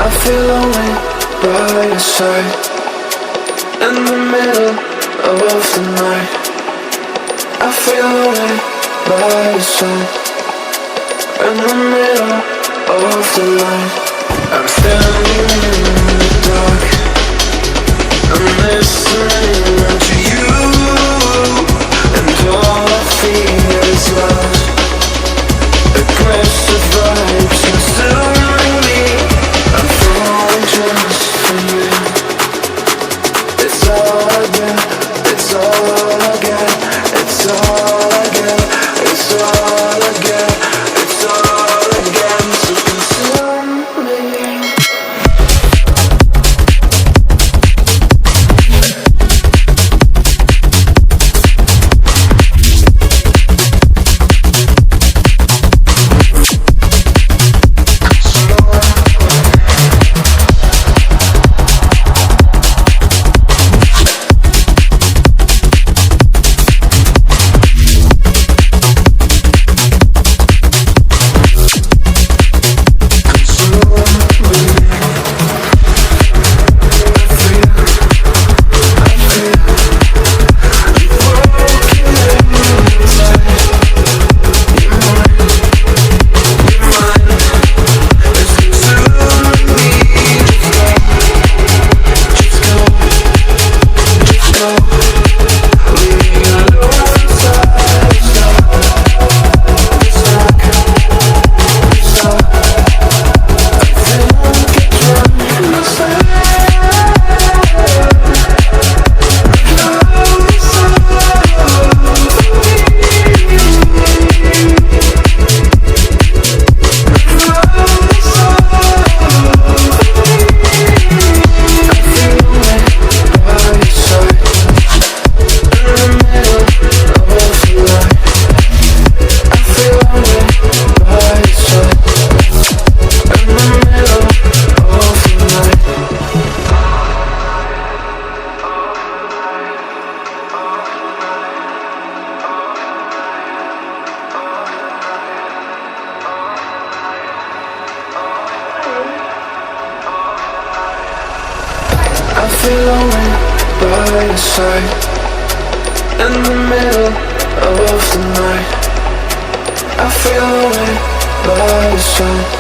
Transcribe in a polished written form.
I feel lonely by your side, in the middle of the night. I feel lonely by your side, in the middle of the night. I'm standing in the dark, I'm listening to you, and all I feel is love. Aggressive vibes consuming me. I'm falling just for you. It's all I get, it's all I get, it's all I get, it's all I get, it's all I get. So consume me. I feel lonely by your side, in the middle of the night. I feel lonely by your side.